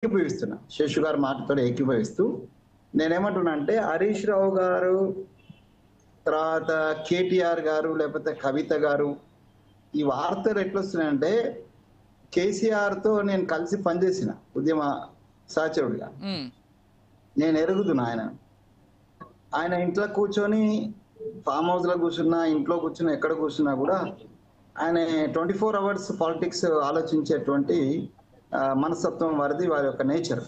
ఏకీభవిస్తున్నా శేషు గారి మాటతో ఏకీభవిస్తూ నేనేమంటున్నా అంటే హరీష్ రావు గారు తర్వాత కేటీఆర్ గారు లేకపోతే కవిత గారు ఈ వార్తలు ఎట్లొస్తున్నాయంటే కేసీఆర్ తో నేను కలిసి పనిచేసిన ఉద్యమ సహచరుడిగా నేను ఎరుగుతున్నా ఆయన ఇంట్లో కూర్చొని ఫామ్ హౌస్ లో కూర్చున్నా ఇంట్లో కూర్చున్నా ఎక్కడ కూర్చున్నా కూడా ఆయన 24 అవర్స్ పాలిటిక్స్ ఆలోచించేటువంటి మనస్తత్వం వారిది, వారి యొక్క నేచర్.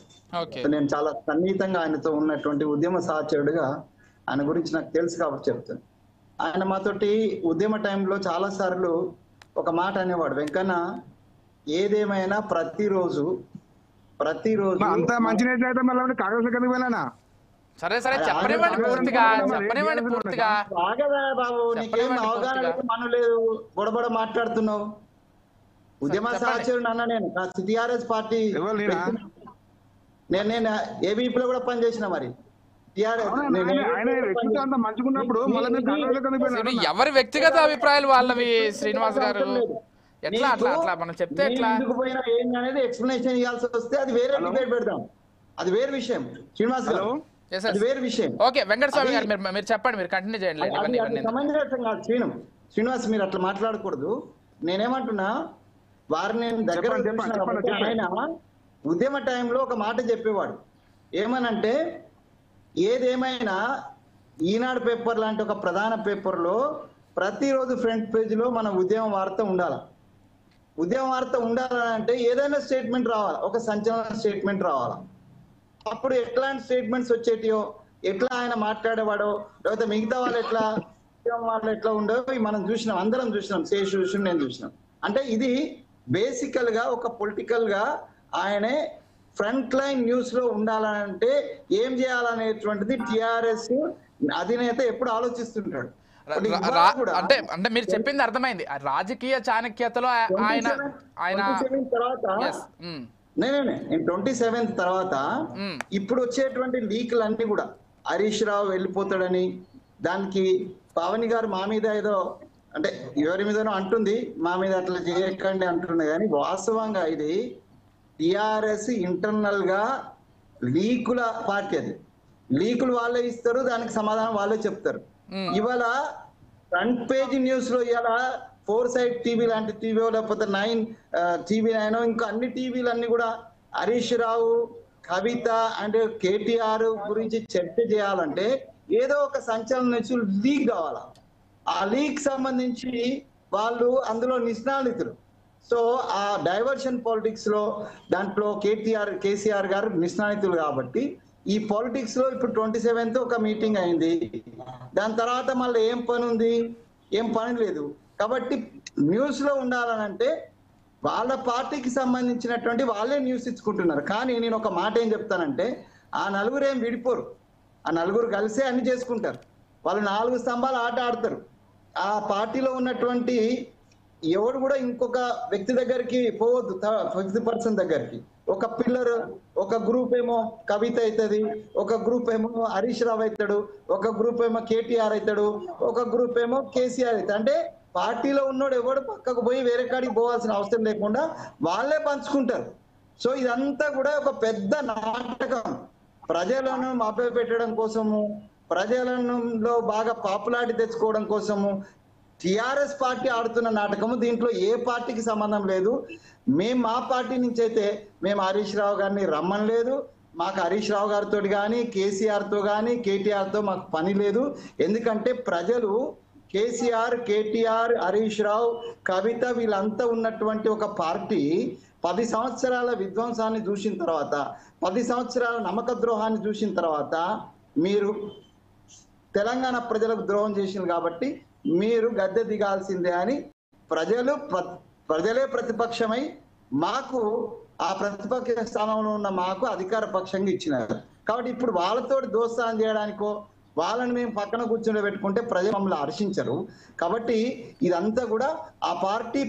నేను చాలా సన్నిహితంగా ఆయనతో ఉన్నటువంటి ఉద్యమ సహచరుడిగా ఆయన గురించి నాకు తెలుసు కాబట్టి చెప్తాను. ఆయన మాతోటి ఉద్యమ టైంలో చాలా సార్లు ఒక మాట అనేవాడు, వెంకన్న ఏదేమైనా ప్రతిరోజు అంత మంచి నేత అయితే మళ్ళీ కాంగ్రెస్ కిందకి వెళ్ళానా? సరే సరే చెప్పనివ్వండి పూర్తిగా బాగా బాబు, నీకేం అవగాహన లేదు, మనం లేదు, బొడబొడ మాట్లాడుతున్నావు. ఉద్యమ సహచరుడు అన్న నేను టిఆర్ఎస్ పార్టీ నేను ఏబీపీలో కూడా పనిచేసిన. మరి ఎవరి వ్యక్తిగత అభిప్రాయాలు వాళ్ళవి శ్రీనివాస్ గారు, ఎట్లా అట్లా అట్లా మనం చెప్తే ఎట్లా ఎందుకు పోయినా ఏంటి అనేది ఎక్స్ప్లెనేషన్ ఇవ్వాల్సి వస్తే అది వేరే డిబేట్ పెడదాం, అది వేరే విషయం. శ్రీనివాస్ గారు అది వేరే విషయం. ఓకే వెంకటస్వామి గారు మీరు చెప్పండి, మీరు కంటిన్యూ చేయండి. సమంజసం కాదు శ్రీనివాస్, మీరు అట్లా మాట్లాడకూడదు. నేనేమంటున్నా, వారిని దగ్గర ఆయన ఉద్యమ టైంలో ఒక మాట చెప్పేవాడు, ఏమనంటే ఏదేమైనా ఈనాడు పేపర్ లాంటి ఒక ప్రధాన పేపర్లో ప్రతిరోజు ఫ్రంట్ పేజీలో మన ఉద్యమ వార్త ఉండాలి. ఉద్యమ వార్త ఉండాలంటే ఏదైనా స్టేట్మెంట్ రావాలి, ఒక సంచలన స్టేట్మెంట్ రావాలి. అప్పుడు ఎట్లాంటి స్టేట్మెంట్స్ వచ్చేటియో, ఎట్లా ఆయన మాట్లాడేవాడో, లేకపోతే మిగతా వాళ్ళు ఎట్లా ఉండో మనం చూసినాం, అందరం చూసినాం, శేషు చూసినాం, నేను చూసినాం. అంటే ఇది బేసికల్ గా ఒక పొలిటికల్ గా ఆయనే ఫ్రంట్ లైన్ న్యూస్ లో ఉండాలంటే ఏం చేయాలనేటువంటిది టిఆర్ఎస్ అధినేత ఎప్పుడు ఆలోచిస్తుంటాడు. అంటే అంటే మీరు చెప్పింది అర్థమైంది, రాజకీయ చాణక్యతలో ఆయన తర్వాత నేను 27th తర్వాత ఇప్పుడు వచ్చేటువంటి లీకులు అన్ని కూడా హరీష్ రావు వెళ్ళిపోతాడని, దానికి పావని గారు మా మీద ఏదో అంటే ఎవరి మీదనో అంటుంది, మా మీద అట్లా చేయకండి అంటున్నా, కానీ వాస్తవంగా ఇది టిఆర్ఎస్ ఇంటర్నల్ గా లీకుల పార్టీ. అది లీకులు వాళ్ళే ఇస్తారు, దానికి సమాధానం వాళ్ళే చెప్తారు. ఇవాళ ఫ్రంట్ పేజ్ న్యూస్ లో ఇలా 4 సైడ్ టీవీ లాంటి టీవీ, లేకపోతే 9 TV9 ఇంకా అన్ని టీవీలు అన్ని కూడా హరీష్ రావు, కవిత అండ్ కేటీఆర్ గురించి చర్చ చేయాలంటే ఏదో ఒక సంచలన న్యూస్ లీక్ కావాలా. ఆ లీక్ సంబంధించి వాళ్ళు అందులో నిష్ణాళితులు. సో ఆ డైవర్షన్ పాలిటిక్స్ లో దాంట్లో కేసీఆర్ గారు నిష్ణాళితులు కాబట్టి ఈ పాలిటిక్స్ లో ఇప్పుడు 27th ఒక మీటింగ్ అయింది, దాని తర్వాత మళ్ళీ ఏం పని ఉంది, ఏం పని లేదు. కాబట్టి న్యూస్ లో ఉండాలనంటే వాళ్ళ పార్టీకి సంబంధించినటువంటి వాళ్ళే న్యూస్ ఇచ్చుకుంటున్నారు. కానీ నేను ఒక మాట ఏం చెప్తానంటే, ఆ నలుగురు ఏం విడిపోరు, ఆ నలుగురు కలిసే అన్ని చేసుకుంటారు. వాళ్ళు 4 స్తంభాలు ఆట ఆడతారు. ఆ పార్టీలో ఉన్నటువంటి ఎవరు కూడా ఇంకొక వ్యక్తి దగ్గరికి పోవద్దు, 5th పర్సన్ దగ్గరికి. ఒక పిల్లర్, ఒక గ్రూప్ ఏమో కవిత అవుతుంది, ఒక గ్రూప్ ఏమో హరీష్ రావు అవుతాడు, ఒక గ్రూప్ ఏమో కేటీఆర్ అవుతాడు, ఒక గ్రూప్ ఏమో కేసీఆర్ అవుతాడు. అంటే పార్టీలో ఉన్నోడు ఎవడు పక్కకు పోయి వేరే కాడికి పోవాల్సిన అవసరం లేకుండా వాళ్ళే పంచుకుంటారు. సో ఇదంతా కూడా ఒక పెద్ద నాటకం, ప్రజలను మభ్యపెట్టడం కోసము, ప్రజలలో బాగా పాపులారిటీ తెచ్చుకోవడం కోసము టిఆర్ఎస్ పార్టీ ఆడుతున్న నాటకము. దీంట్లో ఏ పార్టీకి సంబంధం లేదు. మేము మా పార్టీ నుంచి అయితే మేము హరీష్ రావు గారిని రమ్మనలేదు. మాకు హరీష్ రావు గారితో కానీ కేసీఆర్తో కానీ కేటీఆర్తో మాకు పని లేదు. ఎందుకంటే ప్రజలు కేసీఆర్, కేటీఆర్, హరీష్ రావు, కవిత వీళ్ళంతా ఉన్నటువంటి ఒక పార్టీ 10 సంవత్సరాల విధ్వంసాన్ని చూసిన తర్వాత, 10 సంవత్సరాల నమ్మక ద్రోహాన్ని చూసిన తర్వాత మీరు తెలంగాణ ప్రజలకు ద్రోహం చేసింది కాబట్టి మీరు గద్దె దిగాల్సిందే అని ప్రజలే ప్రతిపక్షమై మాకు ఆ ప్రతిపక్ష స్థానంలో ఉన్న మాకు అధికార పక్షంగా ఇచ్చినారు. కాబట్టి ఇప్పుడు వాళ్ళతో దోస్తానం చేయడానికో వాళ్ళని మేము పక్కన కూర్చొని పెట్టుకుంటే ప్రజలు మమ్మల్ని హర్షించరు. కాబట్టి ఇదంతా కూడా ఆ పార్టీ